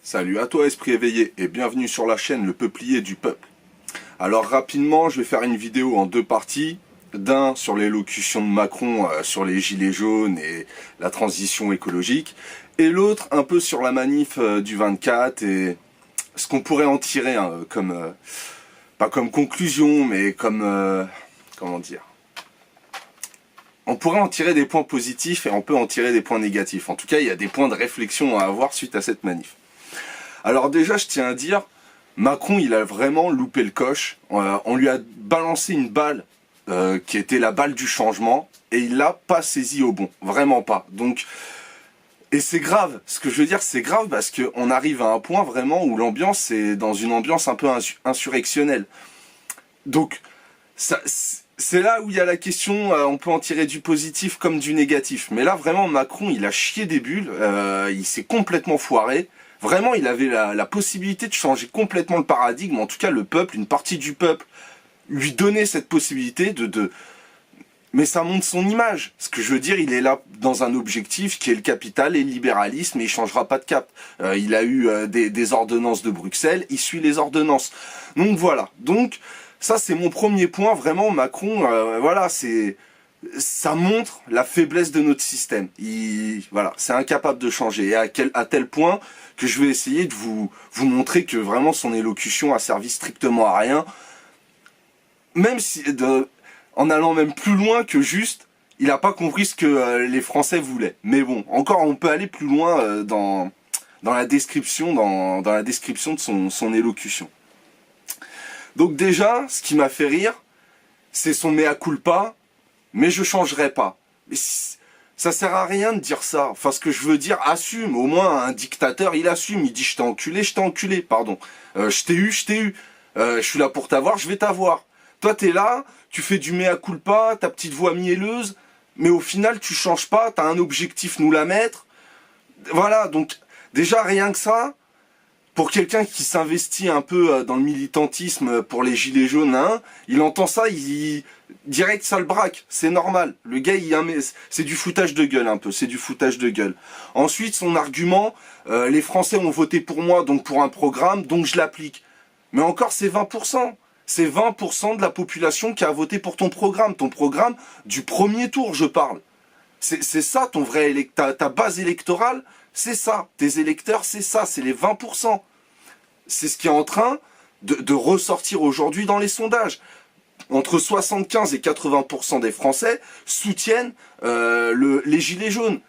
Salut à toi esprit éveillé et bienvenue sur la chaîne Le Peuplier du Peuple. Alors rapidement, je vais faire une vidéo en deux parties. D'un sur l'élocution de Macron sur les gilets jaunes et la transition écologique. Et l'autre un peu sur la manif du 24 et ce qu'on pourrait en tirer comme, pas comme conclusion, mais comme, comment dire. On pourrait en tirer des points positifs et on peut en tirer des points négatifs. En tout cas, il y a des points de réflexion à avoir suite à cette manif. Alors déjà, je tiens à dire, Macron, il a vraiment loupé le coche. On lui a balancé une balle qui était la balle du changement et il l'a pas saisie au bon. Vraiment pas. Donc, et c'est grave. Ce que je veux dire, c'est grave parce qu'on arrive à un point vraiment où l'ambiance est dans une ambiance un peu insurrectionnelle. Donc, c'est là où il y a la question, on peut en tirer du positif comme du négatif. Mais là, vraiment, Macron, il a chié des bulles, il s'est complètement foiré. Vraiment, il avait la possibilité de changer complètement le paradigme. En tout cas, le peuple, une partie du peuple, lui donnait cette possibilité Mais ça montre son image. Ce que je veux dire, il est là dans un objectif qui est le capital et le libéralisme et il changera pas de cap. Il a eu des ordonnances de Bruxelles, il suit les ordonnances. Donc voilà. Donc ça, c'est mon premier point. Vraiment, Macron, voilà, ça montre la faiblesse de notre système. Voilà, c'est incapable de changer. Et à tel point que je vais essayer de vous montrer que vraiment son élocution a servi strictement à rien. Même si, en allant même plus loin que juste, il n'a pas compris ce que les Français voulaient. Mais bon, encore on peut aller plus loin dans la description, dans la description de son élocution. Donc déjà, ce qui m'a fait rire, c'est son mea culpa, mais je changerai pas. Mais ça sert à rien de dire ça. Enfin, ce que je veux dire, assume. Au moins, un dictateur, il assume. Il dit, je t'ai enculé, pardon. Je t'ai eu. Je suis là pour t'avoir, je vais t'avoir. Toi, t'es là, tu fais du mea culpa, ta petite voix mielleuse, mais au final, tu changes pas, t'as un objectif, nous la mettre. Voilà, donc, déjà, rien que ça, pour quelqu'un qui s'investit un peu dans le militantisme pour les gilets jaunes, hein, il entend ça, direct ça le braque, c'est normal. Le gars, c'est du foutage de gueule un peu, c'est du foutage de gueule. Ensuite, son argument, les Français ont voté pour moi, donc pour un programme, donc je l'applique. Mais encore, c'est 20%. C'est 20% de la population qui a voté pour ton programme du premier tour, je parle. C'est ça ton vrai électeur, ta base électorale, c'est ça. Tes électeurs, c'est ça, c'est les 20%. C'est ce qui est en train de ressortir aujourd'hui dans les sondages. Entre 75 et 80% des Français soutiennent les gilets jaunes.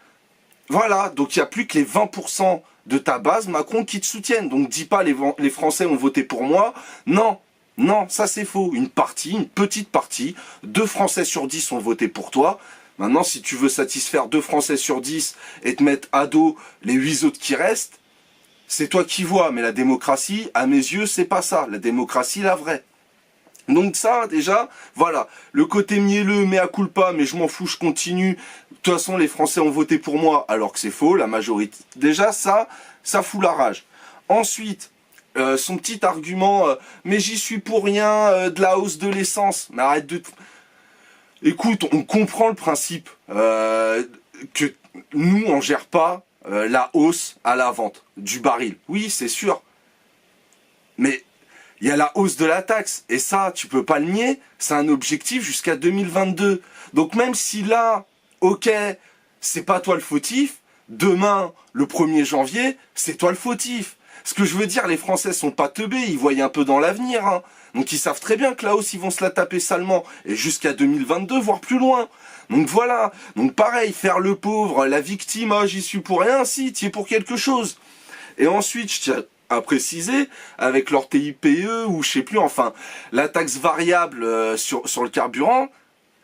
Voilà, donc il n'y a plus que les 20% de ta base Macron qui te soutiennent. Donc dis pas les Français ont voté pour moi. Non, non, ça c'est faux. Une petite partie, 2 Français sur 10 ont voté pour toi. Maintenant, si tu veux satisfaire 2 Français sur 10 et te mettre à dos les 8 autres qui restent, c'est toi qui vois. Mais la démocratie, à mes yeux, c'est pas ça. La démocratie, la vraie. Donc ça, déjà, voilà. Le côté mielleux, mea culpa, mais je m'en fous, je continue. De toute façon, les Français ont voté pour moi, alors que c'est faux, la majorité. Déjà, ça fout la rage. Ensuite, son petit argument, mais j'y suis pour rien, de la hausse de l'essence. Mais arrête de... Écoute, on comprend le principe que nous, on gère pas la hausse à la vente du baril. Oui, c'est sûr. Mais il y a la hausse de la taxe. Et ça, tu peux pas le nier, c'est un objectif jusqu'à 2022. Donc même si là, ok, c'est pas toi le fautif, demain, le 1er janvier, c'est toi le fautif. Ce que je veux dire, les Français sont pas teubés, ils voient un peu dans l'avenir, hein. Donc ils savent très bien que la hausse, ils vont se la taper salement. Et jusqu'à 2022, voire plus loin. Donc voilà. Donc pareil, faire le pauvre, la victime, oh, j'y suis pour rien, si, t'y es pour quelque chose. Et ensuite, je tiens à préciser, avec leur TIPE, ou je sais plus, enfin, la taxe variable sur le carburant,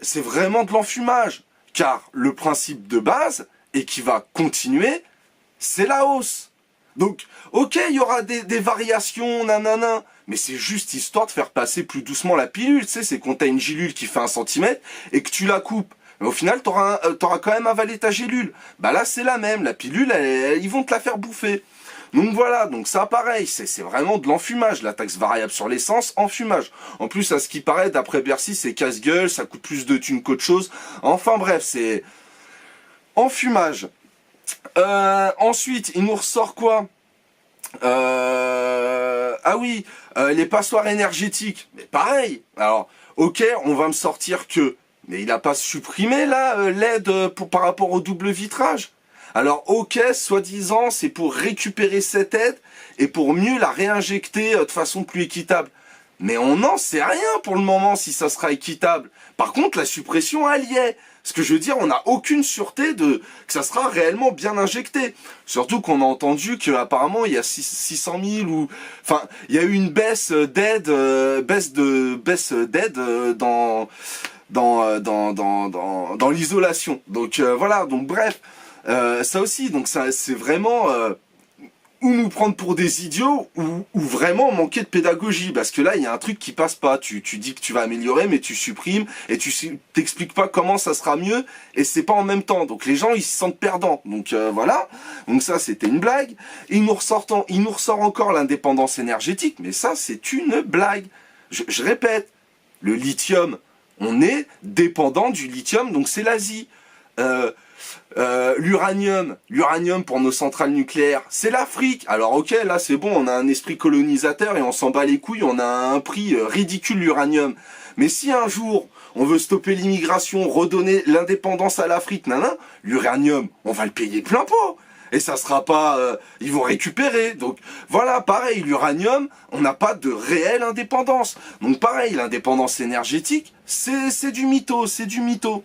c'est vraiment de l'enfumage. Car le principe de base, et qui va continuer, c'est la hausse. Donc, ok, il y aura des variations, nanana, mais c'est juste histoire de faire passer plus doucement la pilule, tu sais, c'est quand t'as une gélule qui fait 1 centimètre et que tu la coupes. Mais au final, t'auras quand même avalé ta gélule. Bah là, c'est la même, la pilule, ils vont te la faire bouffer. Donc voilà, donc ça pareil, c'est vraiment de l'enfumage, la taxe variable sur l'essence, enfumage. En plus, à ce qui paraît, d'après Bercy, c'est casse-gueule, ça coûte plus de thunes qu'autre chose. Enfin bref, c'est enfumage. Ensuite, il nous ressort quoi? Ah oui, les passoires énergétiques. Mais pareil. Alors, ok, on va me sortir que... Mais il n'a pas supprimé, là, l'aide par rapport au double vitrage. Alors, ok, soi-disant, c'est pour récupérer cette aide et pour mieux la réinjecter de façon plus équitable. Mais on n'en sait rien pour le moment si ça sera équitable. Par contre, la suppression, elle y est. Ce que je veux dire, on n'a aucune sûreté que ça sera réellement bien injecté. Surtout qu'on a entendu qu'apparemment il y a 600 000 ou... Enfin, il y a eu une baisse d'aide, dans l'isolation. Donc voilà, donc bref, ça aussi, donc ça c'est vraiment... ou nous prendre pour des idiots, ou vraiment manquer de pédagogie, parce que là, il y a un truc qui passe pas. Tu dis que tu vas améliorer, mais tu supprimes, et tu t'expliques pas comment ça sera mieux, et c'est pas en même temps. Donc les gens, ils se sentent perdants. Donc voilà. Donc ça, c'était une blague. Et il nous ressort encore l'indépendance énergétique, mais ça, c'est une blague. Je répète, le lithium, on est dépendant du lithium, donc c'est l'Asie. L'uranium pour nos centrales nucléaires, c'est l'Afrique. Alors ok, là c'est bon, on a un esprit colonisateur et on s'en bat les couilles, on a un prix ridicule l'uranium. Mais si un jour on veut stopper l'immigration, redonner l'indépendance à l'Afrique, l'uranium, on va le payer plein pot. Et ça sera pas... ils vont récupérer. Donc voilà, pareil, l'uranium, on n'a pas de réelle indépendance. Donc pareil, l'indépendance énergétique, c'est du mytho, c'est du mytho.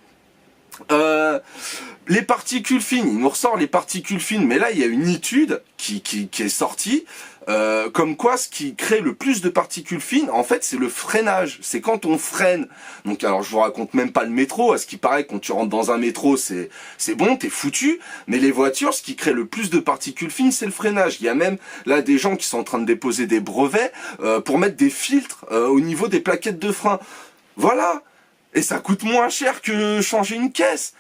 Les particules fines, il nous ressort les particules fines, mais là il y a une étude qui est sortie, comme quoi ce qui crée le plus de particules fines, en fait c'est le freinage, c'est quand on freine. Donc alors je vous raconte même pas le métro, à ce qui paraît quand tu rentres dans un métro c'est bon, t'es foutu, mais les voitures, ce qui crée le plus de particules fines c'est le freinage. Il y a même là des gens qui sont en train de déposer des brevets pour mettre des filtres au niveau des plaquettes de frein. Voilà. Et ça coûte moins cher que changer une caisse.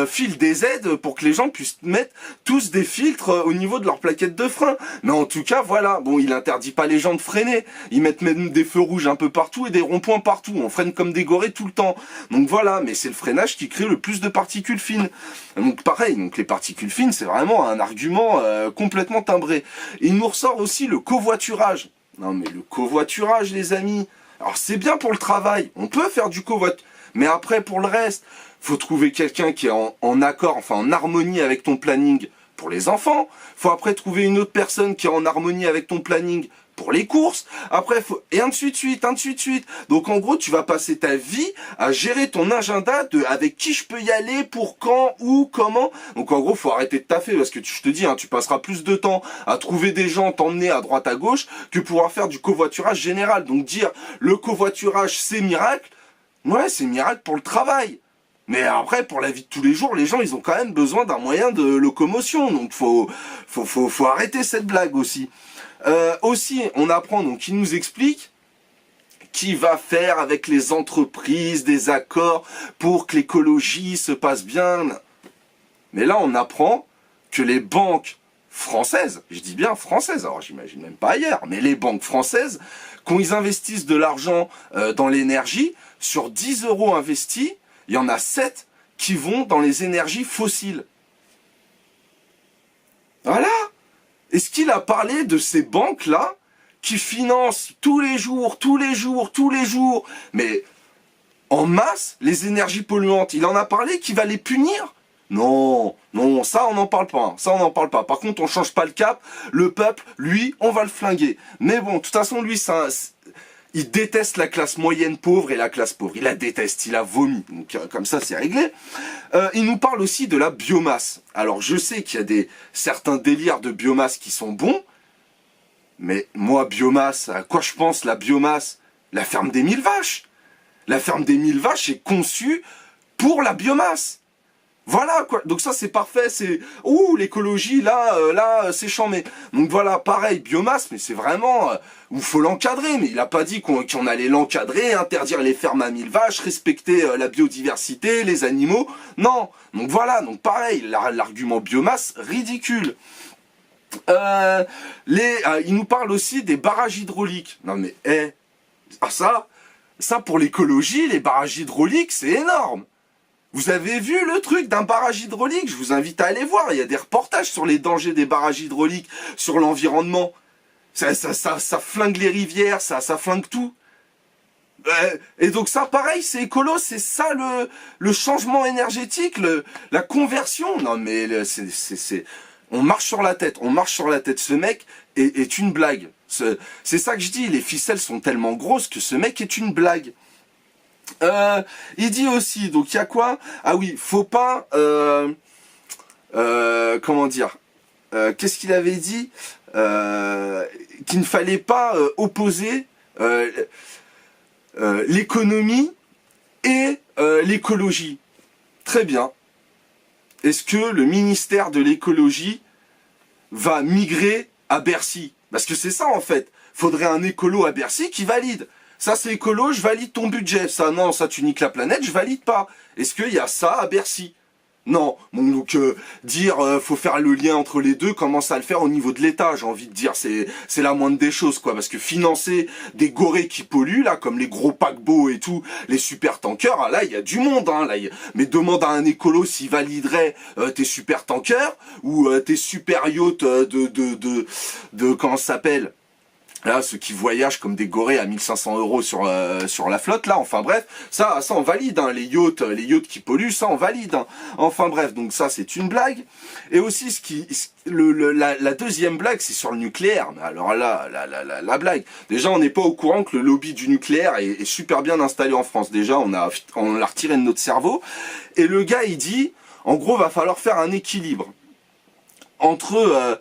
File des aides pour que les gens puissent mettre tous des filtres au niveau de leur plaquette de frein. Mais en tout cas, voilà. Bon, il interdit pas les gens de freiner. Ils mettent même des feux rouges un peu partout et des ronds-points partout. On freine comme des gorées tout le temps. Donc voilà. Mais c'est le freinage qui crée le plus de particules fines. Donc pareil. Donc les particules fines, c'est vraiment un argument complètement timbré. Et il nous ressort aussi le covoiturage. Non mais le covoiturage, les amis. Alors c'est bien pour le travail. On peut faire du covoiturage. Mais après, pour le reste, faut trouver quelqu'un qui est en accord, enfin en harmonie avec ton planning pour les enfants. Faut après trouver une autre personne qui est en harmonie avec ton planning pour les courses. Après, et ainsi de suite, ainsi de suite. Donc en gros, tu vas passer ta vie à gérer ton agenda de avec qui je peux y aller, pour quand, où, comment. Donc en gros, faut arrêter de taffer parce que je te dis, tu passeras plus de temps à trouver des gens, t'emmener à droite à gauche, que pouvoir faire du covoiturage général. Donc dire le covoiturage, c'est miracle. Ouais, c'est miracle pour le travail. Mais après, pour la vie de tous les jours, les gens, ils ont quand même besoin d'un moyen de locomotion. Donc, faut arrêter cette blague aussi. Aussi, on apprend, donc, il nous explique qui va faire avec les entreprises des accords pour que l'écologie se passe bien. Mais là, on apprend que les banques françaises, je dis bien françaises, alors j'imagine même pas ailleurs, mais les banques françaises, quand ils investissent de l'argent dans l'énergie, sur 10 € investis, il y en a 7 qui vont dans les énergies fossiles. Voilà. Est-ce qu'il a parlé de ces banques-là qui financent tous les jours, mais en masse, les énergies polluantes? Il en a parlé, qui va les punir? Non, non, ça on n'en parle pas, ça on n'en parle pas. Par contre, on change pas le cap, le peuple, lui, on va le flinguer. Mais bon, de toute façon, lui, il déteste la classe moyenne pauvre et la classe pauvre. Il la déteste, il la vomit. Donc comme ça, c'est réglé. Il nous parle aussi de la biomasse. Alors, je sais qu'il y a certains délires de biomasse qui sont bons, mais moi, biomasse, à quoi je pense, la biomasse? La ferme des 1000 vaches. La ferme des 1000 vaches est conçue pour la biomasse. Voilà quoi, donc ça c'est parfait, c'est l'écologie là c'est chambé. Donc voilà, pareil, biomasse, mais c'est vraiment où faut l'encadrer, mais il a pas dit qu'on allait l'encadrer, interdire les fermes à 1000 vaches, respecter la biodiversité, les animaux. Non. Donc voilà, donc pareil, l'argument biomasse ridicule. Il nous parle aussi des barrages hydrauliques. Non mais ça pour l'écologie, les barrages hydrauliques, c'est énorme. Vous avez vu le truc d'un barrage hydraulique? Je vous invite à aller voir, il y a des reportages sur les dangers des barrages hydrauliques, sur l'environnement. Ça flingue les rivières, ça flingue tout. Et donc ça, pareil, c'est écolo, c'est ça le changement énergétique, la conversion. Non mais on marche sur la tête, on marche sur la tête. Ce mec est une blague. C'est ça que je dis, les ficelles sont tellement grosses que ce mec est une blague. Il dit aussi, donc il y a quoi? Ah oui, faut pas... comment dire, qu'est-ce qu'il avait dit, qu'il ne fallait pas opposer l'économie et l'écologie. Très bien. Est-ce que le ministère de l'écologie va migrer à Bercy? Parce que c'est ça en fait. Faudrait un écolo à Bercy qui valide. Ça c'est écolo, je valide ton budget. Ça non, ça tu niques la planète, je valide pas. Est-ce qu'il y a ça à Bercy? Non, bon, donc dire faut faire le lien entre les deux, commence à le faire au niveau de l'État, j'ai envie de dire, c'est la moindre des choses quoi, parce que financer des gorées qui polluent là, comme les gros paquebots et tout, les super tankers, là il y a du monde, hein, là, mais demande à un écolo s'il validerait tes super tankers ou tes super yachts de comment ça s'appelle. Là, ceux qui voyagent comme des gorées à 1500 € sur la flotte, là, enfin bref, ça on valide, hein, les yachts qui polluent, ça on valide, hein. Enfin bref, donc ça c'est une blague. Et aussi la deuxième blague, c'est sur le nucléaire. Mais alors là, la blague. Déjà, on n'est pas au courant que le lobby du nucléaire est super bien installé en France. Déjà, on l'a retiré de notre cerveau. Et le gars, il dit, en gros, va falloir faire un équilibre entre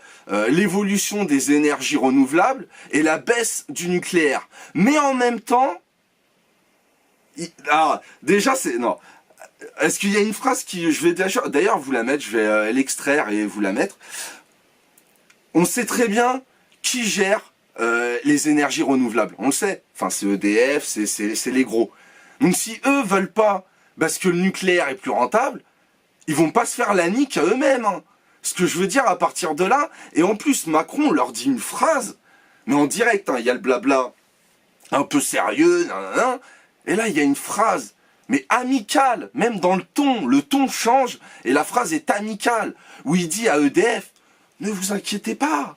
l'évolution des énergies renouvelables et la baisse du nucléaire. Mais en même temps, déjà c'est... Non. Est-ce qu'il y a une phrase qui... Je vais d'ailleurs vous la mettre, je vais l'extraire et vous la mettre. On sait très bien qui gère les énergies renouvelables. On le sait. Enfin, c'est EDF, c'est les gros. Donc si eux veulent pas, parce que le nucléaire est plus rentable, ils vont pas se faire la nique à eux-mêmes, hein. Ce que je veux dire à partir de là, et en plus Macron leur dit une phrase, mais en direct, hein, il y a le blabla un peu sérieux, nanana, et là il y a une phrase, mais amicale, même dans le ton change, et la phrase est amicale, où il dit à EDF, ne vous inquiétez pas,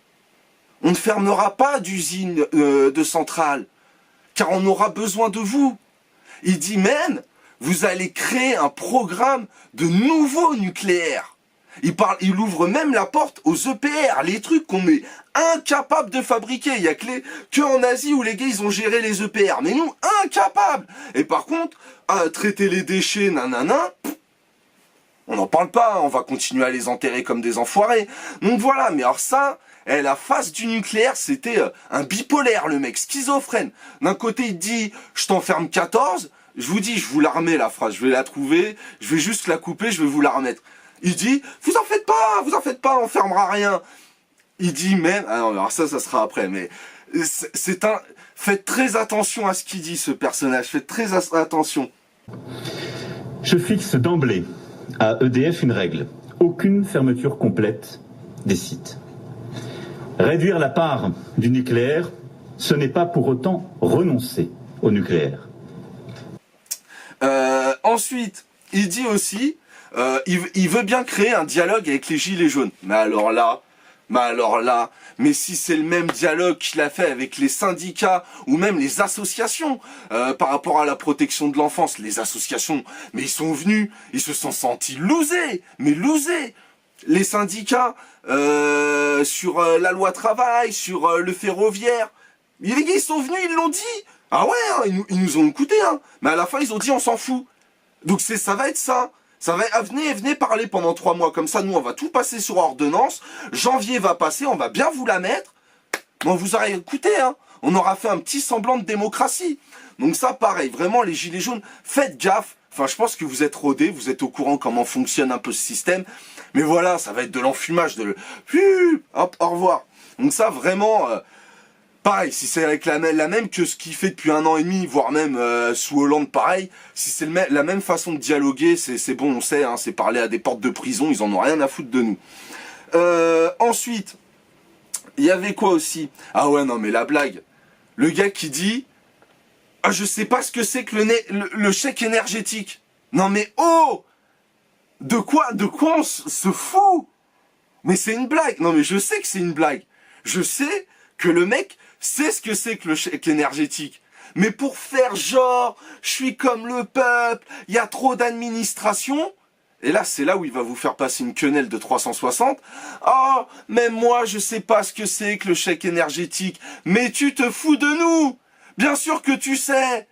on ne fermera pas d'usine de centrale, car on aura besoin de vous. Il dit même, vous allez créer un programme de nouveaux nucléaires. Il ouvre même la porte aux EPR, les trucs qu'on est incapable de fabriquer. Il y a que en Asie où les gars ils ont géré les EPR, mais nous incapables. Et par contre, traiter les déchets, nanana, on n'en parle pas. On va continuer à les enterrer comme des enfoirés. Donc voilà. Mais alors ça, la face du nucléaire, c'était un bipolaire, le mec, schizophrène. D'un côté, il dit, je t'enferme 14. Je vous dis, je vous la remets la phrase. Je vais la trouver. Je vais juste la couper. Je vais vous la remettre. Il dit, vous en faites pas, on fermera rien. Il dit même, ah non, alors ça sera après, mais faites très attention à ce qu'il dit, ce personnage, faites très attention. Je fixe d'emblée à EDF une règle, aucune fermeture complète des sites. Réduire la part du nucléaire, ce n'est pas pour autant renoncer au nucléaire. Ensuite, il dit aussi, il veut bien créer un dialogue avec les gilets jaunes. Mais alors là, mais si c'est le même dialogue qu'il a fait avec les syndicats ou même les associations par rapport à la protection de l'enfance, les associations, mais ils sont venus, ils se sont sentis losés. Les syndicats sur la loi travail, sur le ferroviaire, les gars ils sont venus, ils l'ont dit. Ah ouais, hein, ils nous ont écoutés, hein. Mais à la fin ils ont dit on s'en fout. Donc ça va être ça. Ça va, venez parler pendant 3 mois, comme ça nous on va tout passer sur ordonnance, janvier va passer, on va bien vous la mettre, mais on vous aura écouté, hein. On aura fait un petit semblant de démocratie. Donc ça pareil, vraiment les gilets jaunes, faites gaffe, enfin je pense que vous êtes rodés, vous êtes au courant comment fonctionne un peu ce système, mais voilà, ça va être de l'enfumage, hop, au revoir. Donc ça vraiment... pareil, si c'est avec la même que ce qu'il fait depuis 1 an et demi, voire même sous Hollande, pareil, si c'est la même façon de dialoguer, c'est bon, on sait, hein, c'est parler à des portes de prison, ils en ont rien à foutre de nous. Ensuite, il y avait quoi aussi? Ah ouais, non mais la blague. Le gars qui dit, ah je sais pas ce que c'est que le chèque énergétique. Non mais oh! De quoi on se fout? Mais c'est une blague. Non mais je sais que c'est une blague. Je sais que le mec sait ce que c'est que le chèque énergétique. Mais pour faire genre, je suis comme le peuple, il y a trop d'administration. Et là, c'est là où il va vous faire passer une quenelle de 360. Oh, mais moi, je sais pas ce que c'est que le chèque énergétique. Mais tu te fous de nous. Bien sûr que tu sais.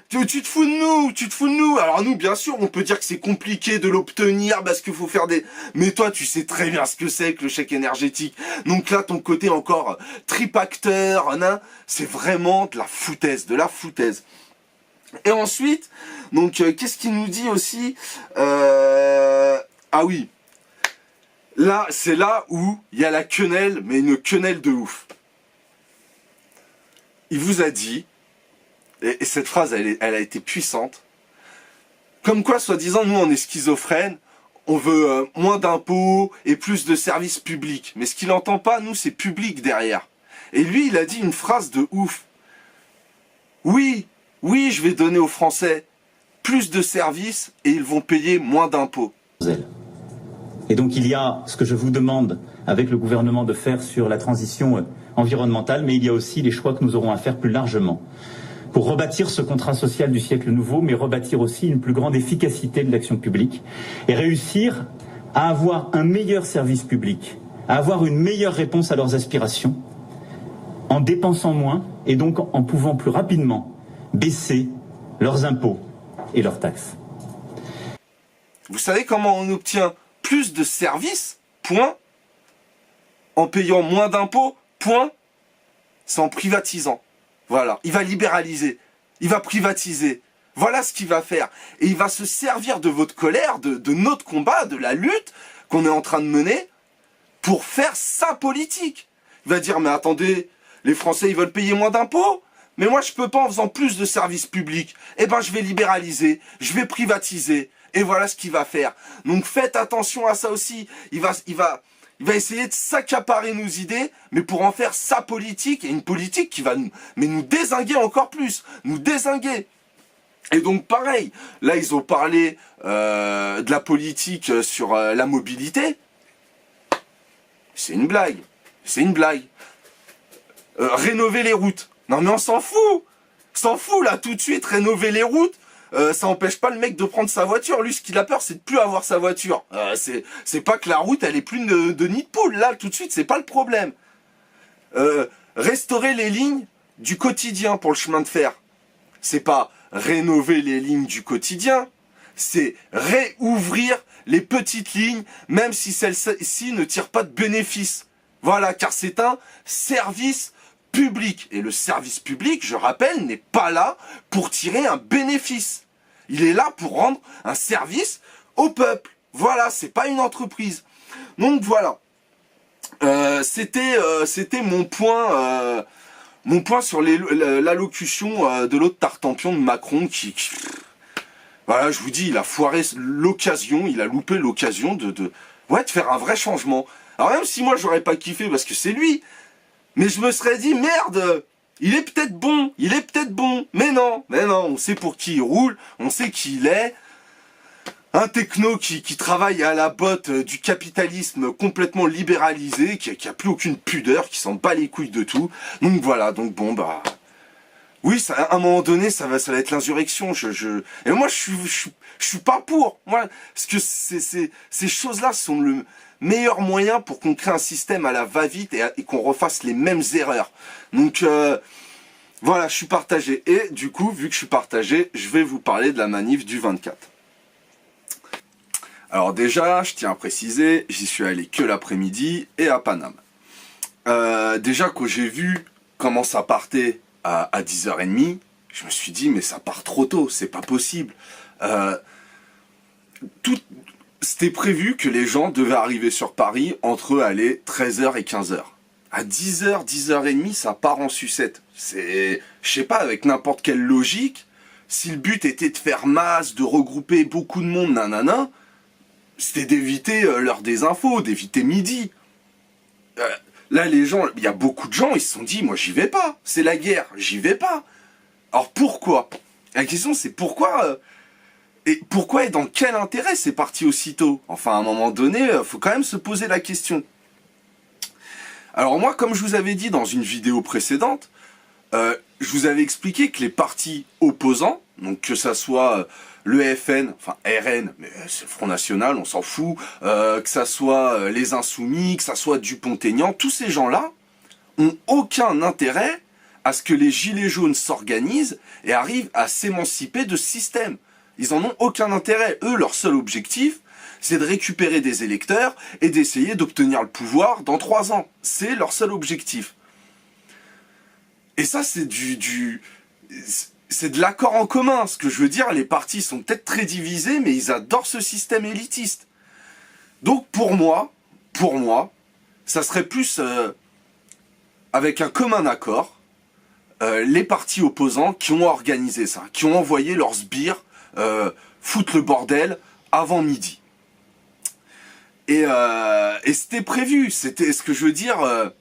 Tu te fous de nous, tu te fous de nous. Alors nous, bien sûr, on peut dire que c'est compliqué de l'obtenir parce qu'il faut faire des... Mais toi, tu sais très bien ce que c'est que le chèque énergétique. Donc là, ton côté encore tripacteur, hein, c'est vraiment de la foutaise, Et ensuite, donc, qu'est-ce qu'il nous dit aussi Ah oui, là, c'est là où il y a la quenelle, mais une quenelle de ouf. Il vous a dit... Et cette phrase, elle a été puissante. Comme quoi, soi-disant, nous, on est schizophrènes, on veut moins d'impôts et plus de services publics. Mais ce qu'il n'entend pas, nous, c'est public derrière. Et lui, il a dit une phrase de ouf. Oui, je vais donner aux Français plus de services et ils vont payer moins d'impôts. Et donc, il y a ce que je vous demande avec le gouvernement de faire sur la transition environnementale, mais il y a aussi les choix que nous aurons à faire plus largement pour rebâtir ce contrat social du siècle nouveau, mais rebâtir aussi une plus grande efficacité de l'action publique et réussir à avoir un meilleur service public, à avoir une meilleure réponse à leurs aspirations, en dépensant moins et donc en pouvant plus rapidement baisser leurs impôts et leurs taxes. Vous savez comment on obtient plus de services? Point. En payant moins d'impôts? Point. C'est en privatisant. Voilà, il va libéraliser, il va privatiser. Voilà ce qu'il va faire. Et il va se servir de votre colère, de notre combat, de la lutte qu'on est en train de mener pour faire sa politique. Il va dire, mais attendez, les Français, ils veulent payer moins d'impôts? Mais moi, je peux pas en faisant plus de services publics. Eh ben, je vais libéraliser, je vais privatiser. Et voilà ce qu'il va faire. Donc, faites attention à ça aussi. Il va essayer de s'accaparer nos idées, mais pour en faire sa politique, et une politique qui va nous dézinguer encore plus, nous dézinguer. Et donc pareil, là ils ont parlé de la politique sur la mobilité. C'est une blague, rénover les routes. Non mais on s'en fout là tout de suite, rénover les routes. Ça empêche pas le mec de prendre sa voiture. Lui, ce qu'il a peur, c'est de plus avoir sa voiture. C'est pas que la route, elle est pleine de nids de poules. Là, tout de suite, c'est pas le problème. Restaurer les lignes du quotidien pour le chemin de fer. C'est pas rénover les lignes du quotidien. C'est réouvrir les petites lignes, même si celles-ci ne tirent pas de bénéfices. Voilà, car c'est un service public. Et le service public, je rappelle, n'est pas là pour tirer un bénéfice. Il est là pour rendre un service au peuple. Voilà, c'est pas une entreprise. Donc voilà. C'était mon point sur l'allocution de l'autre tartampion de Macron qui voilà, je vous dis, il a foiré l'occasion, il a loupé l'occasion de faire un vrai changement. Alors même si moi j'aurais pas kiffé parce que c'est lui, mais je me serais dit, merde, il est peut-être bon, mais non, on sait pour qui il roule, on sait qui il est, un techno qui travaille à la botte du capitalisme complètement libéralisé, qui a plus aucune pudeur, qui s'en bat les couilles de tout, donc voilà, donc bon, bah, oui, ça, à un moment donné, ça va être l'insurrection, et moi je suis pas pour, moi, parce que ces choses-là sont le meilleur moyen pour qu'on crée un système à la va-vite et qu'on refasse les mêmes erreurs. Donc voilà, je suis partagé. Et du coup, vu que je suis partagé, je vais vous parler de la manif du 24. Alors déjà, je tiens à préciser, j'y suis allé que l'après-midi et à Paname. Déjà, quand j'ai vu comment ça partait à 10h30, je me suis dit, mais ça part trop tôt, c'est pas possible. C'était prévu que les gens devaient arriver sur Paris entre 13h et 15h. À 10h, 10h30, ça part en sucette. Je sais pas, avec n'importe quelle logique, si le but était de faire masse, de regrouper beaucoup de monde, nanana, c'était d'éviter l'heure des infos, d'éviter midi. Là, les gens, il y a beaucoup de gens, ils se sont dit, moi j'y vais pas, c'est la guerre, j'y vais pas. Alors pourquoi? La question c'est pourquoi... Et pourquoi et dans quel intérêt c'est parti aussitôt? Enfin, à un moment donné, faut quand même se poser la question. Alors moi, comme je vous avais dit dans une vidéo précédente, je vous avais expliqué que les partis opposants, donc que ça soit le FN, enfin RN, mais c'est le Front National, on s'en fout, que ça soit les Insoumis, que ça soit Dupont-Aignan, tous ces gens-là ont aucun intérêt à ce que les gilets jaunes s'organisent et arrivent à s'émanciper de ce système. Ils en ont aucun intérêt. Eux, leur seul objectif, c'est de récupérer des électeurs et d'essayer d'obtenir le pouvoir dans 3 ans. C'est leur seul objectif. Et ça, c'est c'est de l'accord en commun. Ce que je veux dire, les partis sont peut-être très divisés, mais ils adorent ce système élitiste. Donc pour moi, ça serait plus avec un commun accord, les partis opposants qui ont organisé ça, qui ont envoyé leurs sbires foutre le bordel avant midi. Et c'était prévu, c'était ce que je veux dire,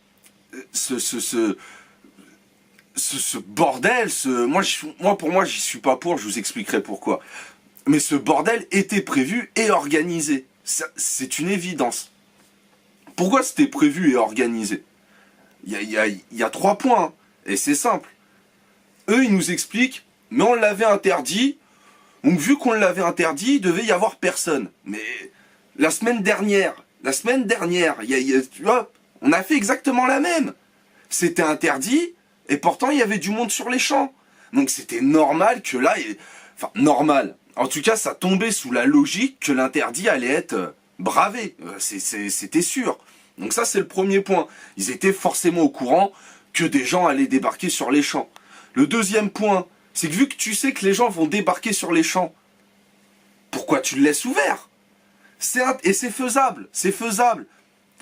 ce bordel, pour moi, j'y suis pas pour, je vous expliquerai pourquoi. Mais ce bordel était prévu et organisé. C'est une évidence. Pourquoi c'était prévu et organisé ? Il y a 3 points, hein, et c'est simple. Eux, ils nous expliquent, mais on l'avait interdit, donc vu qu'on l'avait interdit, il devait y avoir personne. Mais la semaine dernière, tu vois, on a fait exactement la même. C'était interdit, et pourtant il y avait du monde sur les champs. Donc c'était normal que là, enfin normal. En tout cas, ça tombait sous la logique que l'interdit allait être bravé. C'était sûr. Donc ça, c'est le premier point. Ils étaient forcément au courant que des gens allaient débarquer sur les champs. Le deuxième point, c'est que vu que tu sais que les gens vont débarquer sur les champs, pourquoi tu le laisses ouvert ? Et c'est faisable, c'est faisable.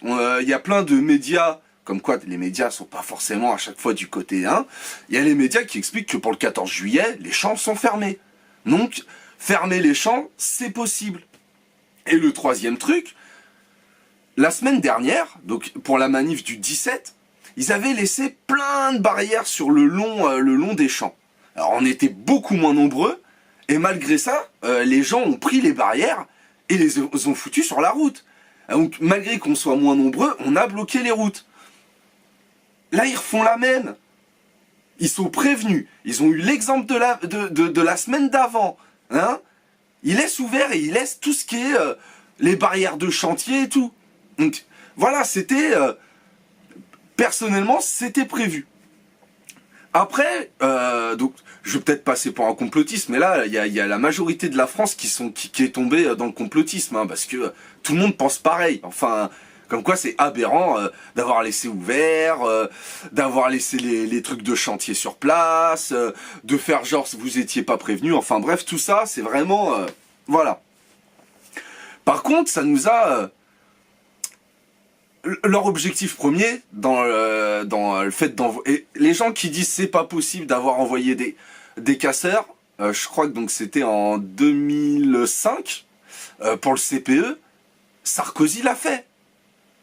Il y a plein de médias, comme quoi les médias sont pas forcément à chaque fois du côté 1. Il y a les médias qui expliquent que pour le 14 juillet, les champs sont fermés. Donc, fermer les champs, c'est possible. Et le troisième truc, la semaine dernière, donc pour la manif du 17, ils avaient laissé plein de barrières sur le long des champs. Alors on était beaucoup moins nombreux, et malgré ça, les gens ont pris les barrières et les ont foutus sur la route. Donc malgré qu'on soit moins nombreux, on a bloqué les routes. Là, ils refont la même. Ils sont prévenus. Ils ont eu l'exemple de la semaine d'avant. Hein, ils laissent ouvert et ils laissent tout ce qui est les barrières de chantier et tout. Donc voilà, c'était... personnellement, c'était prévu. Après, donc, je vais peut-être passer pour un complotiste, mais là, il y a la majorité de la France qui est tombée dans le complotisme, hein, parce que tout le monde pense pareil. Enfin, comme quoi c'est aberrant d'avoir laissé ouvert, d'avoir laissé les trucs de chantier sur place, de faire genre vous étiez pas prévenu. Enfin bref, tout ça, c'est vraiment... voilà. Par contre, ça nous a... leur objectif premier dans le fait d'envoyer... Les gens qui disent c'est pas possible d'avoir envoyé des casseurs, je crois que donc c'était en 2005, pour le CPE, Sarkozy l'a fait.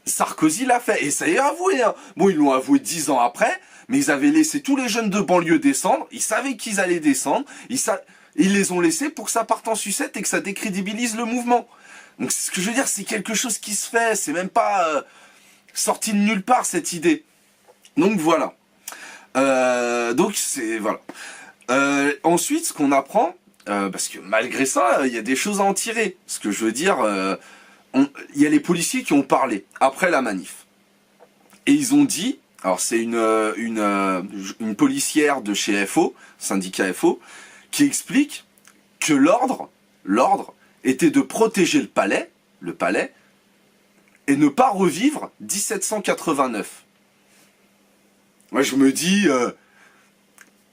Sarkozy l'a fait, et ça y est avoué. Hein. Bon, ils l'ont avoué 10 ans après, mais ils avaient laissé tous les jeunes de banlieue descendre, ils savaient qu'ils allaient descendre, ils les ont laissés pour que ça parte en sucette et que ça décrédibilise le mouvement. Donc ce que je veux dire, c'est quelque chose qui se fait, c'est même pas... sorti de nulle part cette idée. Donc voilà. Donc c'est voilà. Ensuite, ce qu'on apprend, parce que malgré ça, il y a des choses à en tirer. Ce que je veux dire, il y a les policiers qui ont parlé après la manif. Et ils ont dit, alors c'est une policière de chez FO, syndicat FO, qui explique que l'ordre était de protéger le palais, et ne pas revivre 1789. Moi, je me dis...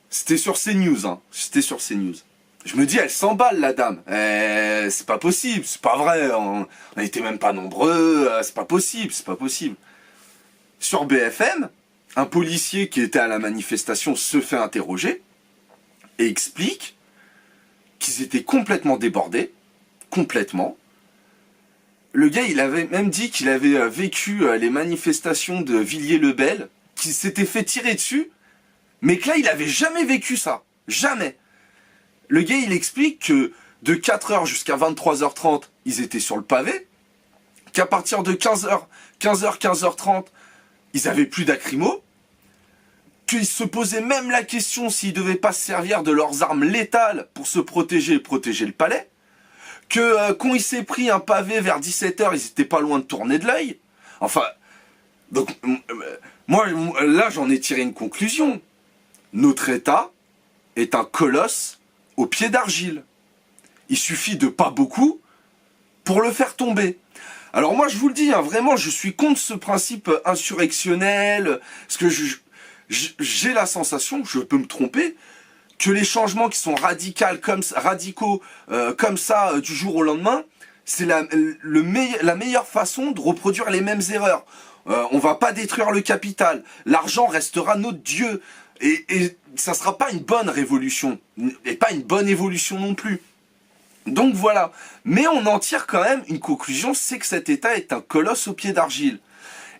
c'était sur CNews, hein. C'était sur CNews. Je me dis, elle s'emballe, la dame. C'est pas possible, c'est pas vrai. On n'était même pas nombreux. C'est pas possible. Sur BFM, un policier qui était à la manifestation se fait interroger et explique qu'ils étaient complètement débordés. Complètement. Le gars, il avait même dit qu'il avait vécu les manifestations de Villiers-le-Bel, qu'il s'était fait tirer dessus, mais que là, il avait jamais vécu ça. Jamais. Le gars, il explique que de 4h jusqu'à 23h30, ils étaient sur le pavé, qu'à partir de 15h, 15h30, ils avaient plus d'acrymo, qu'ils se posaient même la question s'ils devaient pas se servir de leurs armes létales pour se protéger et protéger le palais, que quand il s'est pris un pavé vers 17h, ils étaient pas loin de tourner de l'œil. Enfin, donc, moi, là, j'en ai tiré une conclusion. Notre État est un colosse au pied d'argile. Il suffit de pas beaucoup pour le faire tomber. Alors moi, je vous le dis, hein, vraiment, je suis contre ce principe insurrectionnel, parce que j'ai la sensation, je peux me tromper, que les changements qui sont radicaux comme ça du jour au lendemain, c'est la meilleure façon de reproduire les mêmes erreurs. On va pas détruire le capital, l'argent restera notre Dieu, et ça sera pas une bonne révolution, et pas une bonne évolution non plus. Donc voilà, mais on en tire quand même une conclusion, c'est que cet État est un colosse au pied d'argile.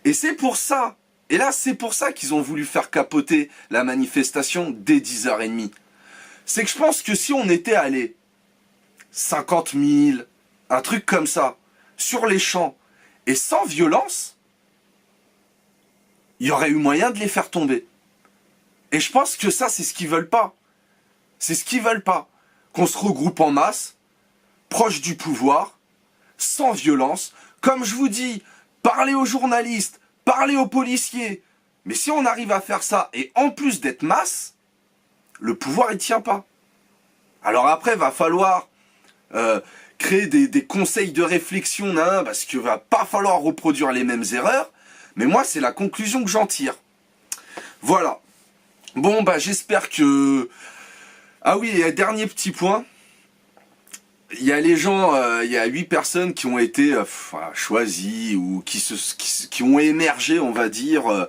Et c'est pour ça, et là c'est pour ça qu'ils ont voulu faire capoter la manifestation dès 10h30. C'est que je pense que si on était allé 50 000, un truc comme ça, sur les champs, et sans violence, il y aurait eu moyen de les faire tomber. Et je pense que ça, c'est ce qu'ils veulent pas. C'est ce qu'ils veulent pas. Qu'on se regroupe en masse, proche du pouvoir, sans violence. Comme je vous dis, parlez aux journalistes, parlez aux policiers. Mais si on arrive à faire ça, et en plus d'être masse, le pouvoir, il tient pas. Alors après, va falloir créer des conseils de réflexion, parce qu'il va pas falloir reproduire les mêmes erreurs. Mais moi, c'est la conclusion que j'en tire. Voilà. Bon, bah j'espère que... Ah oui, et dernier petit point. Il y a les gens, il y a 8 personnes qui ont été choisies ou qui ont émergé, on va dire,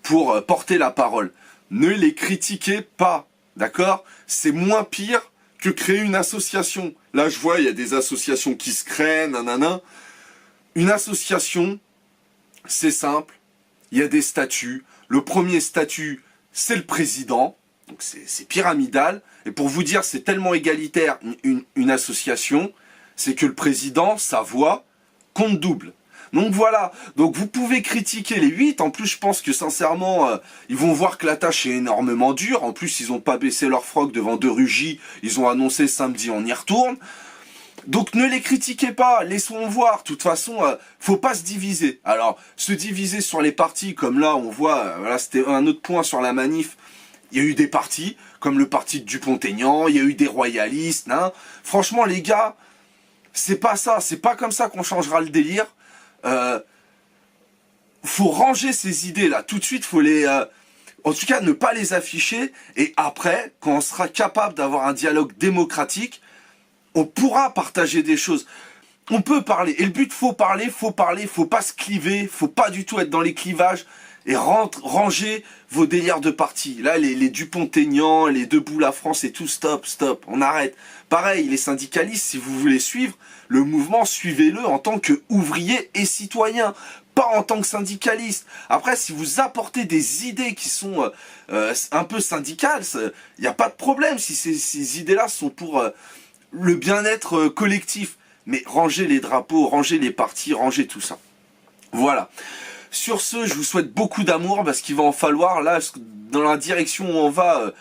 pour porter la parole. Ne les critiquez pas, d'accord? C'est moins pire que créer une association. Là, je vois, il y a des associations qui se créent, nanana. Une association, c'est simple. Il y a des statuts. Le premier statut, c'est le président. Donc c'est pyramidal. Et pour vous dire, c'est tellement égalitaire une association, c'est que le président, sa voix, compte double. Donc voilà, donc vous pouvez critiquer les 8, en plus je pense que sincèrement, ils vont voir que la tâche est énormément dure, en plus ils n'ont pas baissé leur froc devant De Rugy, ils ont annoncé samedi on y retourne. Donc ne les critiquez pas, laissons voir, de toute façon, faut pas se diviser. Alors, se diviser sur les partis, comme là on voit, voilà, c'était un autre point sur la manif, il y a eu des partis, comme le parti de Dupont-Aignan, il y a eu des royalistes, hein. Franchement les gars, c'est pas ça, c'est pas comme ça qu'on changera le délire. Faut ranger ces idées là, tout de suite, faut les... en tout cas, ne pas les afficher, et après, quand on sera capable d'avoir un dialogue démocratique, on pourra partager des choses. On peut parler, et le but, faut parler, faut pas se cliver, faut pas du tout être dans les clivages, et ranger vos délires de parti. Là, les Dupont-Aignan, les Debout la France et tout, stop, on arrête. Pareil, les syndicalistes, si vous voulez suivre le mouvement, suivez-le en tant qu'ouvrier et citoyen, pas en tant que syndicaliste. Après, si vous apportez des idées qui sont un peu syndicales, il n'y a pas de problème si ces idées-là sont pour le bien-être collectif. Mais rangez les drapeaux, rangez les partis, rangez tout ça. Voilà. Sur ce, je vous souhaite beaucoup d'amour parce qu'il va en falloir, là, dans la direction où on va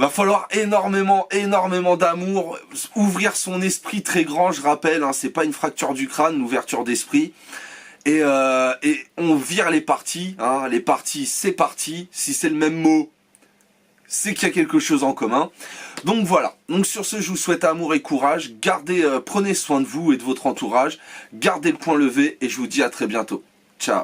falloir énormément d'amour, ouvrir son esprit très grand, je rappelle, hein, c'est pas une fracture du crâne, une ouverture d'esprit. Et on vire les partis, hein, les partis, c'est parti, si c'est le même mot, c'est qu'il y a quelque chose en commun. Donc voilà, donc sur ce, je vous souhaite amour et courage, prenez soin de vous et de votre entourage, gardez le point levé et je vous dis à très bientôt. Ciao.